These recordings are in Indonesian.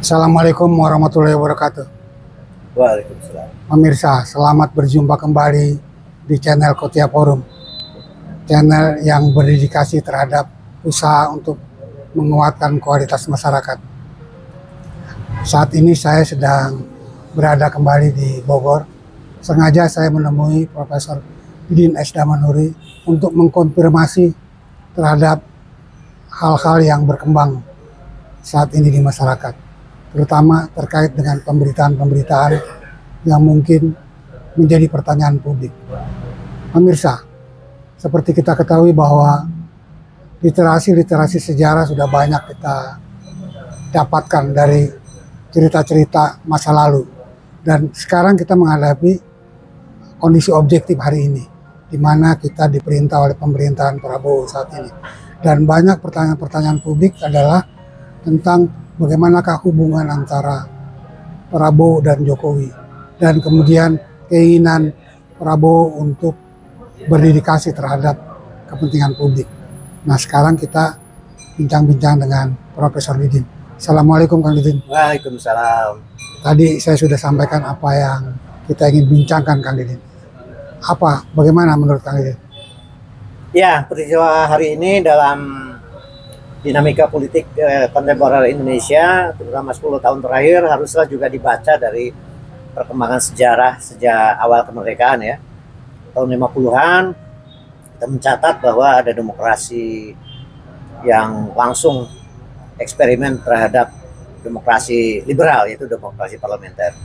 Assalamualaikum warahmatullahi wabarakatuh. Waalaikumsalam. Pemirsa, selamat berjumpa kembali di channel Kotia Forum. Channel yang berdedikasi terhadap usaha untuk menguatkan kualitas masyarakat. Saat ini saya sedang berada kembali di Bogor. Sengaja saya menemui Profesor Didin S. Damanhuri untuk mengkonfirmasi terhadap hal-hal yang berkembang saat ini di masyarakat, terutama terkait dengan pemberitaan-pemberitaan yang mungkin menjadi pertanyaan publik. Pemirsa, seperti kita ketahui bahwa literasi sejarah sudah banyak kita dapatkan dari cerita-cerita masa lalu. Dan sekarang kita menghadapi kondisi objektif hari ini, di mana kita diperintah oleh pemerintahan Prabowo saat ini. Dan banyak pertanyaan-pertanyaan publik adalah tentang bagaimanakah hubungan antara Prabowo dan Jokowi, dan kemudian keinginan Prabowo untuk berdedikasi terhadap kepentingan publik. Nah, sekarang kita bincang-bincang dengan Profesor Didin. Assalamualaikum Kang Didin. Waalaikumsalam. Tadi saya sudah sampaikan apa yang kita ingin bincangkan Kang Didin. Bagaimana menurut Kang Didin? Ya, peristiwa hari ini dalam dinamika politik kontemporer Indonesia, terutama 10 tahun terakhir, haruslah juga dibaca dari perkembangan sejarah sejak awal kemerdekaan ya. Tahun 50-an, kita mencatat bahwa ada demokrasi yang langsung eksperimen terhadap demokrasi liberal, yaitu demokrasi parlementer.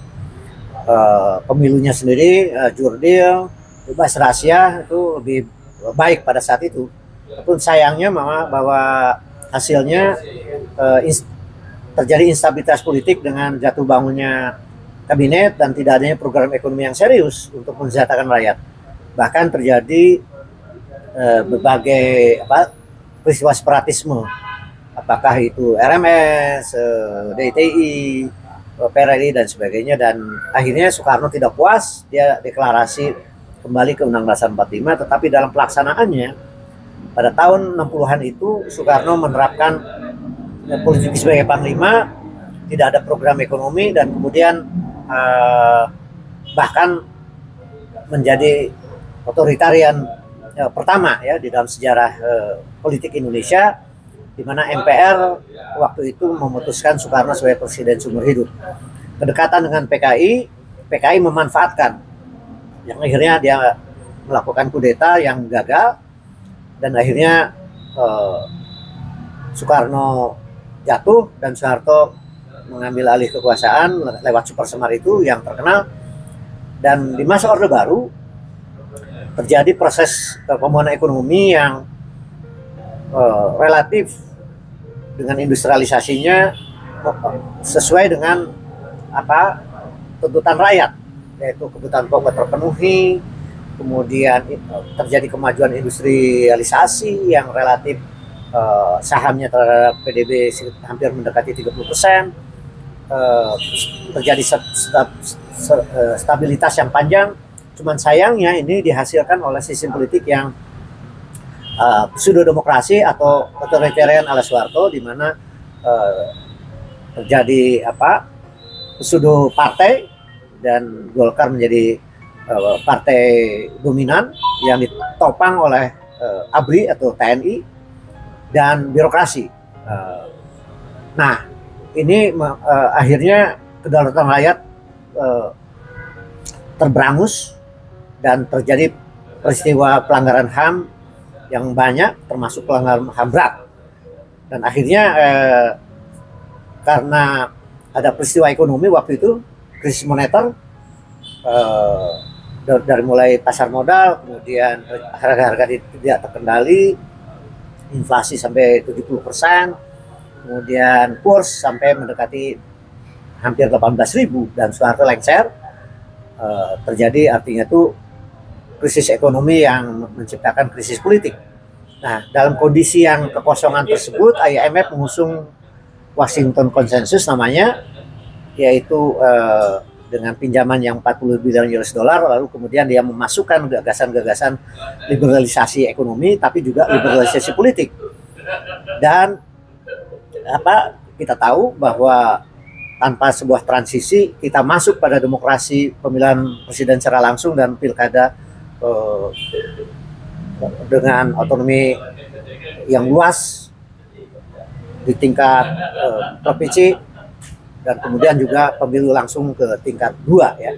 Pemilunya sendiri, jurdil, bebas rahasia, itu lebih baik pada saat itu. Walaupun sayangnya bahwa hasilnya terjadi instabilitas politik dengan jatuh bangunnya kabinet dan tidak adanya program ekonomi yang serius untuk mensejahterakan rakyat. Bahkan terjadi berbagai peristiwa separatisme, apakah itu RMS, DITI, PRRI dan sebagainya, dan akhirnya Soekarno tidak puas, dia deklarasi kembali ke Undang-Undang Dasar 45, tetapi dalam pelaksanaannya pada tahun 60-an itu Soekarno menerapkan politik sebagai panglima, tidak ada program ekonomi, dan kemudian bahkan menjadi otoritarian pertama ya di dalam sejarah politik Indonesia, di mana MPR waktu itu memutuskan Soekarno sebagai presiden seumur hidup. Kedekatan dengan PKI memanfaatkan, yang akhirnya dia melakukan kudeta yang gagal, dan akhirnya Soekarno jatuh dan Soeharto mengambil alih kekuasaan lewat Super Semar itu yang terkenal. Dan di masa Orde Baru terjadi proses pemulihan ekonomi yang relatif dengan industrialisasinya sesuai dengan tuntutan rakyat, yaitu kebutuhan pokok terpenuhi, kemudian terjadi kemajuan industrialisasi yang relatif sahamnya terhadap PDB hampir mendekati 30%, terjadi stabilitas yang panjang. Cuman sayangnya ini dihasilkan oleh sistem politik yang pseudo demokrasi atau otoritarian ala Soeharto, di mana terjadi pseudo partai, dan Golkar menjadi partai dominan yang ditopang oleh ABRI atau TNI dan birokrasi. Nah, ini akhirnya kedaulatan rakyat terberangus dan terjadi peristiwa pelanggaran HAM yang banyak, termasuk pelanggaran HAM berat. Dan akhirnya karena ada peristiwa ekonomi waktu itu, krisis moneter, dari mulai pasar modal, kemudian harga-harga tidak terkendali, inflasi sampai 70%, kemudian kurs sampai mendekati hampir 18.000, dan Soeharto lengser. Terjadi artinya itu krisis ekonomi yang menciptakan krisis politik. Nah, dalam kondisi yang kekosongan tersebut, IMF mengusung Washington Consensus namanya, yaitu dengan pinjaman yang 40 bilion US dollar, lalu kemudian dia memasukkan gagasan-gagasan liberalisasi ekonomi, tapi juga liberalisasi politik. Dan kita tahu bahwa tanpa sebuah transisi kita masuk pada demokrasi pemilihan presiden secara langsung dan pilkada dengan otonomi yang luas di tingkat provinsi dan kemudian juga pemilu langsung ke tingkat 2 ya.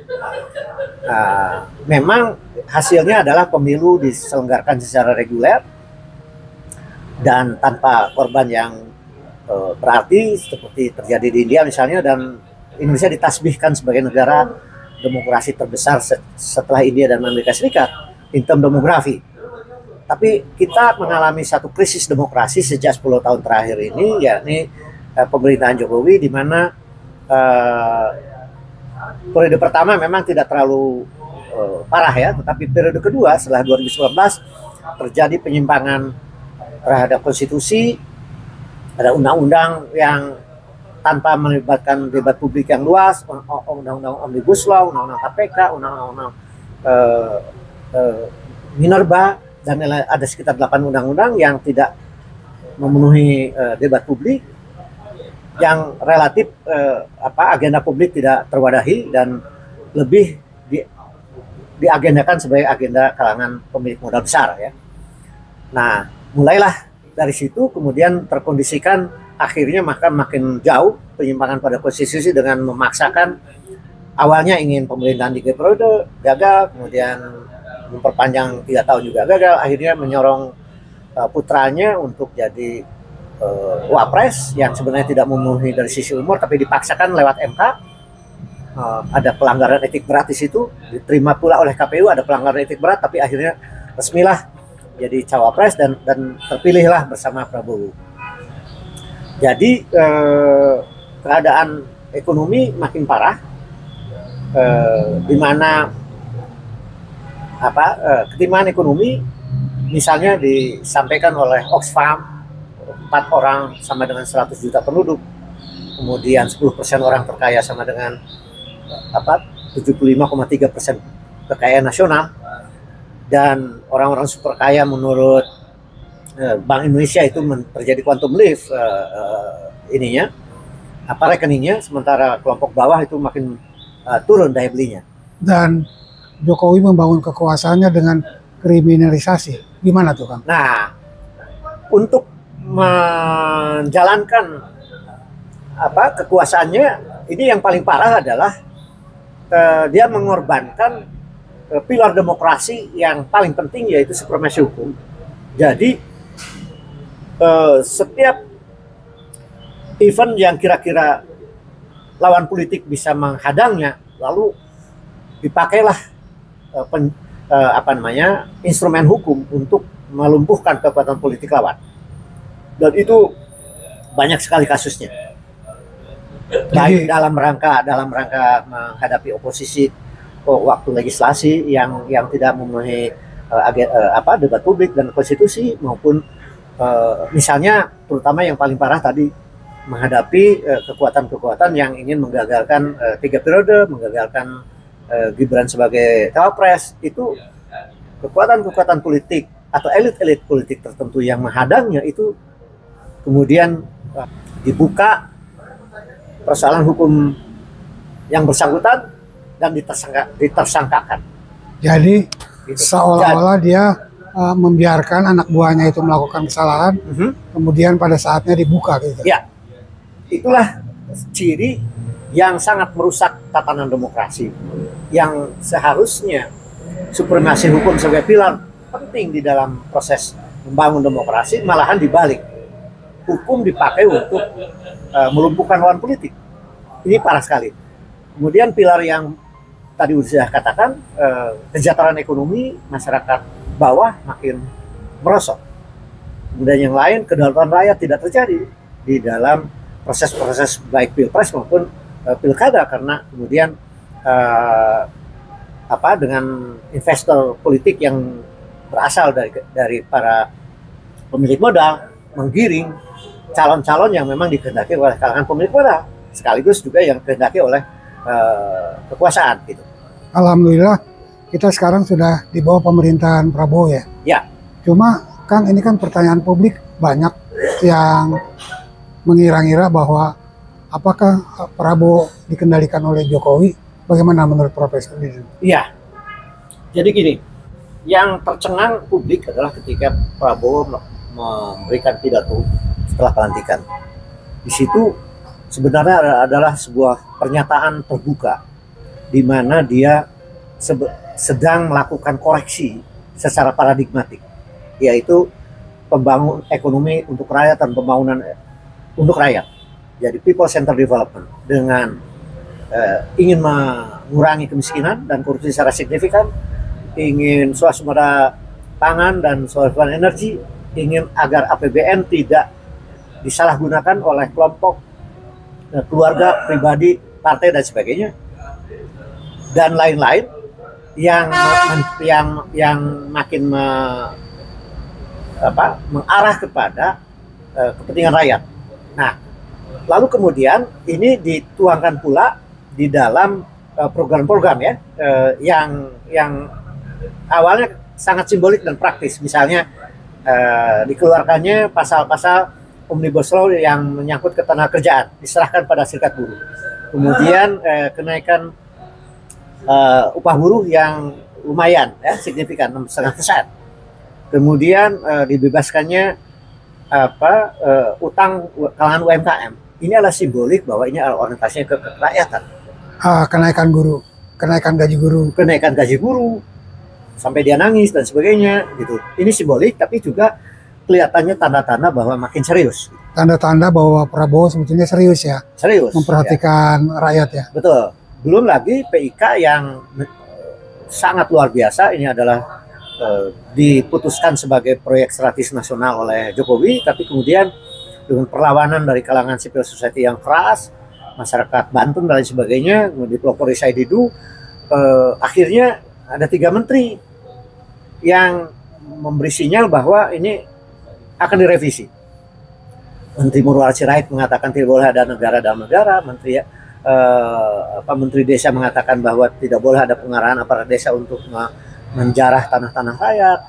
Memang hasilnya adalah pemilu diselenggarakan secara reguler dan tanpa korban yang berarti seperti terjadi di India misalnya, dan Indonesia ditasbihkan sebagai negara demokrasi terbesar setelah India dan Amerika Serikat in term demografi. Tapi kita mengalami satu krisis demokrasi sejak 10 tahun terakhir ini, yakni pemerintahan Jokowi, di mana periode pertama memang tidak terlalu parah ya, tetapi periode kedua setelah 2019 terjadi penyimpangan terhadap konstitusi. Ada undang-undang yang tanpa melibatkan debat publik yang luas, undang-undang Omnibus Law, undang-undang KPK, undang-undang Minerba, dan ada sekitar 8 undang-undang yang tidak memenuhi debat publik, yang relatif agenda publik tidak terwadahi dan lebih diagendakan sebagai agenda kalangan pemilik modal besar ya. Nah, mulailah dari situ kemudian terkondisikan akhirnya makin jauh penyimpangan pada konstitusi dengan memaksakan, awalnya ingin pemerintahan 3 periode gagal, kemudian memperpanjang 3 tahun juga gagal, akhirnya menyorong putranya untuk jadi wapres yang sebenarnya tidak memenuhi dari sisi umur, tapi dipaksakan lewat MK. Ada pelanggaran etik berat di situ, diterima pula oleh KPU ada pelanggaran etik berat, tapi akhirnya resmilah jadi cawapres dan terpilihlah bersama Prabowo. Jadi keadaan ekonomi makin parah, di mana ketimpangan ekonomi misalnya disampaikan oleh Oxfam, 4 orang sama dengan 100 juta penduduk, kemudian 10% orang terkaya sama dengan 75,3% kekayaan nasional, dan orang-orang super kaya menurut Bank Indonesia itu terjadi quantum leap rekeningnya, sementara kelompok bawah itu makin turun daya belinya. Dan Jokowi membangun kekuasaannya dengan kriminalisasi. Gimana tuh, Kang? Nah, untuk menjalankan kekuasaannya ini yang paling parah adalah dia mengorbankan pilar demokrasi yang paling penting, yaitu supremasi hukum. Jadi setiap event yang kira-kira lawan politik bisa menghadangnya, lalu dipakailah instrumen hukum untuk melumpuhkan kekuatan politik lawan. Dan itu banyak sekali kasusnya. Baik dalam rangka menghadapi oposisi waktu legislasi yang tidak memenuhi debat publik dan konstitusi, maupun misalnya terutama yang paling parah tadi menghadapi kekuatan-kekuatan yang ingin menggagalkan 3 periode, menggagalkan Gibran sebagai cawapres. Itu kekuatan-kekuatan politik atau elit-elit politik tertentu yang menghadangnya, itu kemudian dibuka persoalan hukum yang bersangkutan dan ditersangkakan. Jadi seolah-olah dia membiarkan anak buahnya itu melakukan kesalahan, kemudian pada saatnya dibuka gitu. Ya, itulah ciri yang sangat merusak tatanan demokrasi, yang seharusnya supremasi hukum sebagai pilar penting di dalam proses membangun demokrasi, malahan dibalik. Hukum dipakai untuk melumpuhkan lawan politik. Ini parah sekali. Kemudian pilar yang tadi sudah katakan, kesejahteraan ekonomi masyarakat bawah makin merosot. Kemudian yang lain, kedaulatan rakyat tidak terjadi di dalam proses-proses baik pilpres maupun pilkada, karena kemudian dengan investor politik yang berasal dari para pemilik modal menggiring calon-calon yang memang dikehendaki oleh kalangan pemilik modal, sekaligus juga yang dikehendaki oleh kekuasaan gitu. Alhamdulillah kita sekarang sudah di bawah pemerintahan Prabowo ya. Ya. Cuma Kang, ini kan pertanyaan publik banyak yang mengira-ngira bahwa Apakah Prabowo dikendalikan oleh Jokowi? Bagaimana menurut Profesor Didin? Iya, jadi gini, yang tercengang publik adalah ketika Prabowo memberikan pidato setelah pelantikan. Di situ sebenarnya adalah sebuah pernyataan terbuka di mana dia sedang melakukan koreksi secara paradigmatik, yaitu pembangun ekonomi untuk rakyat dan pembangunan untuk rakyat. Jadi people center development dengan ingin mengurangi kemiskinan dan korupsi secara signifikan, ingin swasembada pangan dan swasembada energi, ingin agar APBN tidak disalahgunakan oleh kelompok keluarga, pribadi, partai dan sebagainya, dan lain-lain yang makin mengarah kepada kepentingan rakyat. Nah, lalu kemudian ini dituangkan pula di dalam program-program ya, yang awalnya sangat simbolik dan praktis. Misalnya dikeluarkannya pasal-pasal Omnibus Law yang menyangkut ketenagakerjaan diserahkan pada serikat buruh. Kemudian kenaikan upah buruh yang lumayan ya, signifikan 6,5%. Kemudian dibebaskannya utang kalangan UMKM. Ini adalah simbolik bahwa ini adalah orientasinya ke kerakyatan. Kenaikan gaji guru, sampai dia nangis dan sebagainya gitu. Ini simbolik, tapi juga kelihatannya tanda-tanda bahwa makin serius. Tanda-tanda bahwa Prabowo sebetulnya serius ya. Serius. Memperhatikan rakyat ya. Betul. Belum lagi PIK yang sangat luar biasa. Ini adalah diputuskan sebagai proyek strategis nasional oleh Jokowi, tapi kemudian dengan perlawanan dari kalangan civil society yang keras, masyarakat Banten dan lain sebagainya, dipelopori Said Didu, akhirnya ada 3 menteri yang memberi sinyal bahwa ini akan direvisi. Menteri Murwala Sirait mengatakan tidak boleh ada negara dalam negara, Menteri Desa mengatakan bahwa tidak boleh ada pengarahan aparat desa untuk menjarah tanah-tanah rakyat.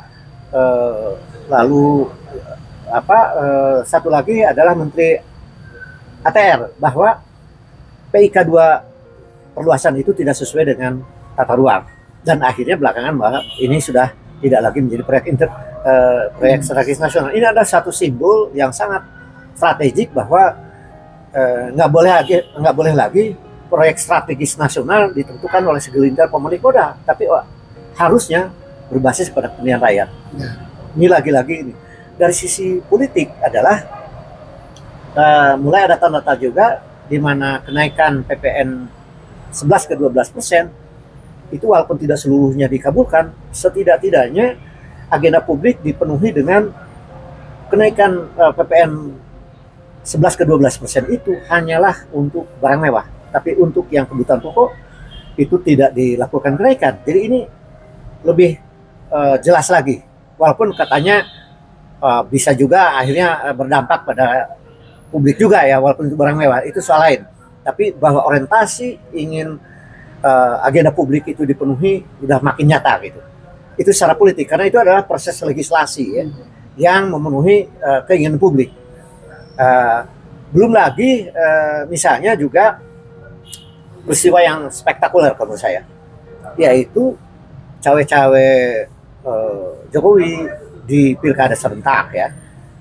Lalu satu lagi adalah Menteri ATR bahwa PIK 2 perluasan itu tidak sesuai dengan tata ruang, dan akhirnya belakangan bahwa ini sudah tidak lagi menjadi proyek strategis nasional. Ini adalah satu simbol yang sangat strategik bahwa nggak boleh lagi proyek strategis nasional ditentukan oleh segelintir pemilik modal, tapi harusnya berbasis pada kepentingan rakyat. Ini lagi-lagi ini dari sisi politik adalah mulai ada tanda-tanda juga di mana kenaikan PPN 11 ke 12% itu walaupun tidak seluruhnya dikabulkan, setidak-tidaknya agenda publik dipenuhi dengan kenaikan PPN 11 ke 12% itu hanyalah untuk barang mewah, tapi untuk yang kebutuhan pokok itu tidak dilakukan kenaikan. Jadi ini lebih jelas lagi, walaupun katanya bisa juga akhirnya berdampak pada publik juga ya, walaupun itu barang mewah, itu soal lain. Tapi bahwa orientasi ingin agenda publik itu dipenuhi sudah makin nyata gitu. Itu secara politik, karena itu adalah proses legislasi ya, yang memenuhi keinginan publik. Belum lagi misalnya juga peristiwa yang spektakuler menurut saya, yaitu cawe-cawe Jokowi di pilkada serentak ya,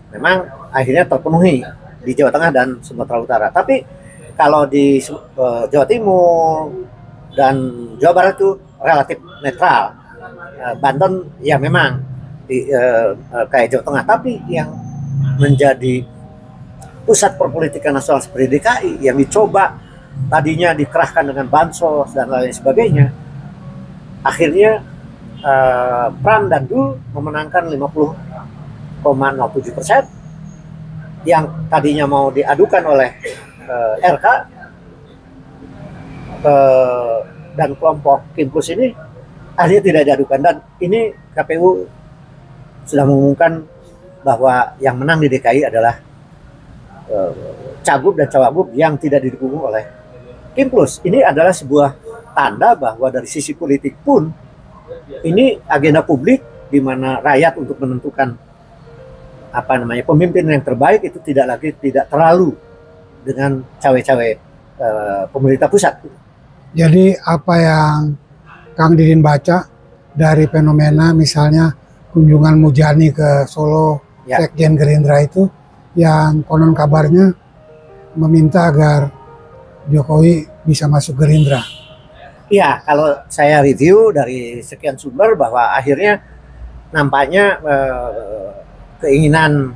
memang akhirnya terpenuhi di Jawa Tengah dan Sumatera Utara. Tapi kalau di Jawa Timur dan Jawa Barat itu relatif netral. Banten ya memang kayak Jawa Tengah, tapi yang menjadi pusat perpolitikan nasional seperti DKI yang dicoba tadinya dikerahkan dengan bansos dan lain sebagainya, akhirnya Pram dan Dul memenangkan 50,07%, yang tadinya mau diadukan oleh RK dan kelompok Kimplus ini akhirnya tidak diadukan, dan ini KPU sudah mengumumkan bahwa yang menang di DKI adalah Cagup dan Cawagup yang tidak didukung oleh Kimplus. Ini adalah sebuah tanda bahwa dari sisi politik pun ini agenda publik di mana rakyat untuk menentukan pemimpin yang terbaik itu tidak terlalu dengan cawe-cawe pemerintah pusat. Jadi apa yang Kang Didin baca dari fenomena misalnya kunjungan Mujani ke Solo, Ya. Sekjen Gerindra itu, yang konon kabarnya meminta agar Jokowi bisa masuk Gerindra. Iya, kalau saya review dari sekian sumber bahwa akhirnya nampaknya keinginan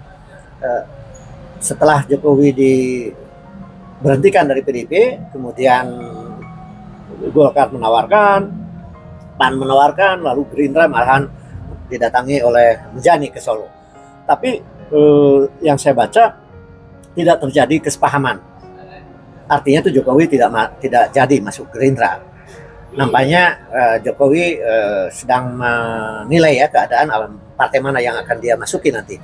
setelah Jokowi diberhentikan dari PDIP, kemudian Golkar menawarkan, PAN menawarkan, lalu Gerindra malahan didatangi oleh Mujani ke Solo. Tapi yang saya baca tidak terjadi kesepahaman. Artinya itu Jokowi tidak jadi masuk Gerindra. Nampaknya Jokowi sedang menilai ya keadaan partai mana yang akan dia masuki nanti.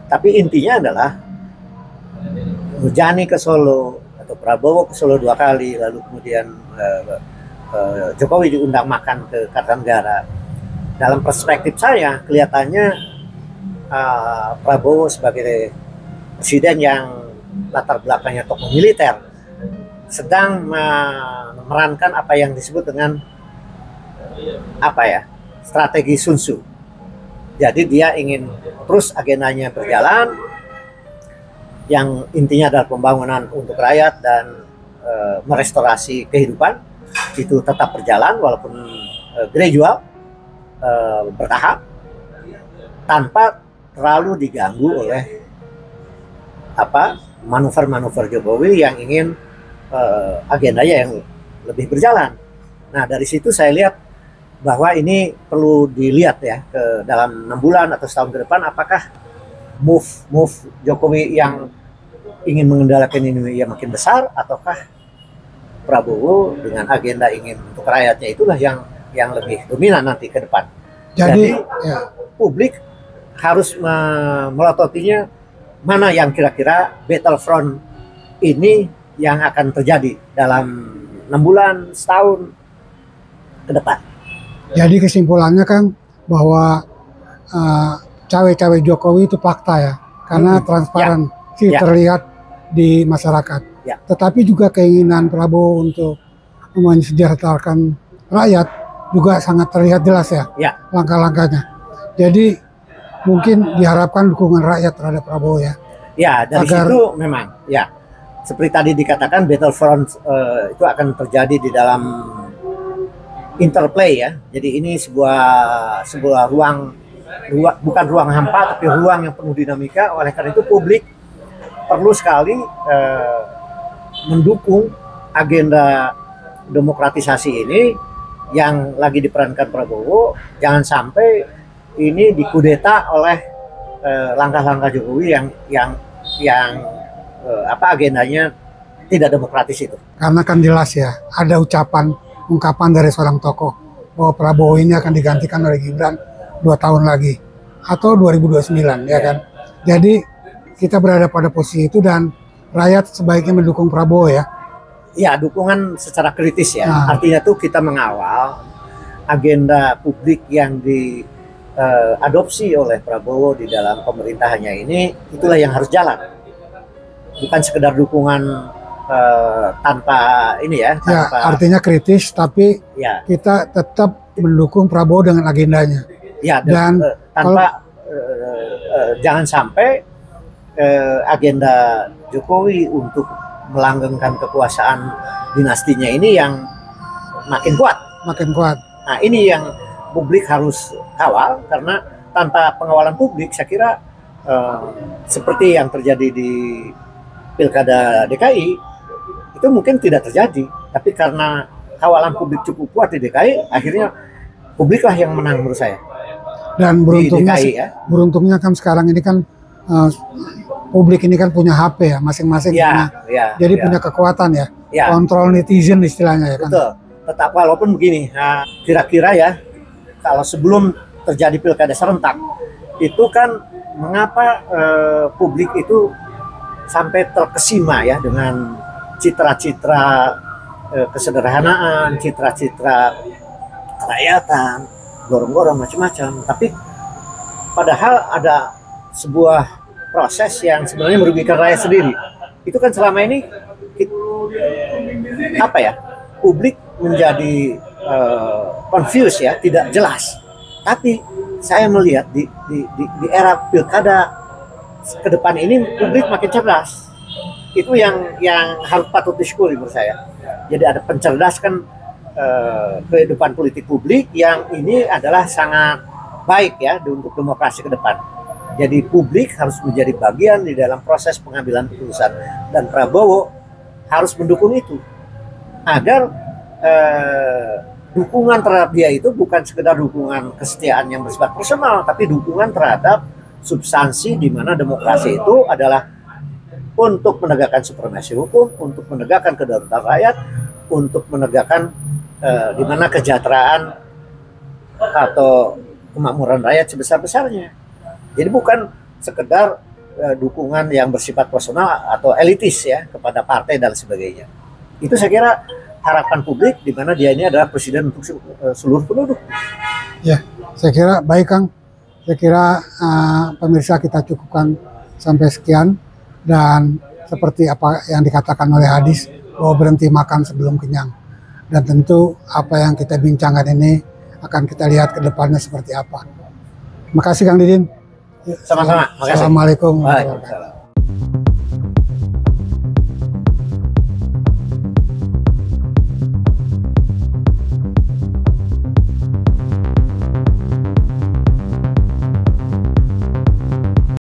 Tapi intinya adalah Mujani ke Solo atau Prabowo ke Solo 2 kali, lalu kemudian Jokowi diundang makan ke Kartanegara. Dalam perspektif saya kelihatannya Prabowo sebagai presiden yang latar belakangnya tokoh militer sedang memerankan apa yang disebut dengan strategi Sun Tzu. Jadi dia ingin terus agendanya berjalan, yang intinya adalah pembangunan untuk rakyat dan merestorasi kehidupan itu tetap berjalan walaupun gradual, bertahap, tanpa terlalu diganggu oleh manuver-manuver Jokowi yang ingin agendanya yang lebih berjalan. Nah, dari situ saya lihat bahwa ini perlu dilihat ya ke dalam 6 bulan atau setahun ke depan, apakah move Jokowi yang ingin mengendalikan ini ya makin besar, ataukah Prabowo dengan agenda ingin untuk rakyatnya itulah yang lebih dominan nanti ke depan. Jadi ya, publik harus melototinya mana yang kira-kira battlefront ini yang akan terjadi dalam 6 bulan, setahun ke depan. Jadi kesimpulannya kan bahwa cawe-cawe Jokowi itu fakta ya, karena transparan sih terlihat di masyarakat. Ya. Tetapi juga keinginan Prabowo untuk mensejahterakan rakyat juga sangat terlihat jelas ya, langkah-langkahnya. Jadi mungkin diharapkan dukungan rakyat terhadap Prabowo ya. Ya, dari situ memang ya seperti tadi dikatakan battlefront itu akan terjadi di dalam interplay ya. Jadi ini sebuah ruang bukan ruang hampa tapi ruang yang penuh dinamika. Oleh karena itu publik perlu sekali mendukung agenda demokratisasi ini yang lagi diperankan Prabowo. Jangan sampai ini dikudeta oleh langkah-langkah Jokowi yang agendanya tidak demokratis itu. Karena kan jelas ya, ada ungkapan dari seorang tokoh bahwa Prabowo ini akan digantikan oleh Gibran 2 tahun lagi atau 2029 ya kan. Jadi kita berada pada posisi itu dan rakyat sebaiknya mendukung Prabowo ya. Ya, dukungan secara kritis ya. Artinya tuh kita mengawal agenda publik yang diadopsi oleh Prabowo di dalam pemerintahannya ini, itulah yang harus jalan. Bukan sekedar dukungan tanpa ini ya. Ya, artinya kritis tapi ya, kita tetap mendukung Prabowo dengan agendanya. Ya, dan tanpa jangan sampai agenda Jokowi untuk melanggengkan kekuasaan dinastinya ini yang makin kuat. Nah, ini yang publik harus kawal, karena tanpa pengawalan publik saya kira seperti yang terjadi di Pilkada DKI itu mungkin tidak terjadi, tapi karena kawalan publik cukup kuat di DKI, akhirnya publiklah yang menang menurut saya. Dan beruntungnya kan sekarang ini kan publik ini kan punya HP ya masing-masing, jadi punya kekuatan ya, kontrol netizen istilahnya ya kan. Betul. Tetap walaupun begini, kira-kira ya kalau sebelum terjadi pilkada serentak itu kan mengapa publik itu sampai terkesima ya dengan citra-citra kesederhanaan, citra-citra kerakyatan, gorong-gorong macam-macam. Tapi padahal ada sebuah proses yang sebenarnya merugikan rakyat sendiri. Itu kan selama ini apa ya, publik menjadi confused ya, tidak jelas. Tapi saya melihat di era pilkada ke depan ini publik makin cerdas. Itu yang harus patut disyukuri menurut saya. Jadi ada pencerdaskan kehidupan politik publik yang ini adalah sangat baik ya untuk demokrasi ke depan. Jadi publik harus menjadi bagian di dalam proses pengambilan keputusan, dan Prabowo harus mendukung itu agar dukungan terhadap dia itu bukan sekedar dukungan kesetiaan yang bersifat personal, tapi dukungan terhadap substansi di mana demokrasi itu adalah untuk menegakkan supremasi hukum, untuk menegakkan kedaulatan rakyat, untuk menegakkan di mana kesejahteraan atau kemakmuran rakyat sebesar-besarnya. Jadi bukan sekedar dukungan yang bersifat personal atau elitis ya kepada partai dan sebagainya. Itu saya kira harapan publik di mana dia ini adalah presiden untuk seluruh penduduk. Ya, saya kira baik Kang. Saya kira pemirsa kita cukupkan sampai sekian, dan seperti apa yang dikatakan oleh hadis bahwa berhenti makan sebelum kenyang. Dan tentu apa yang kita bincangkan ini akan kita lihat ke depannya seperti apa. Terima kasih Kang Didin. Sama-sama. Assalamualaikum warahmatullahi wabarakatuh.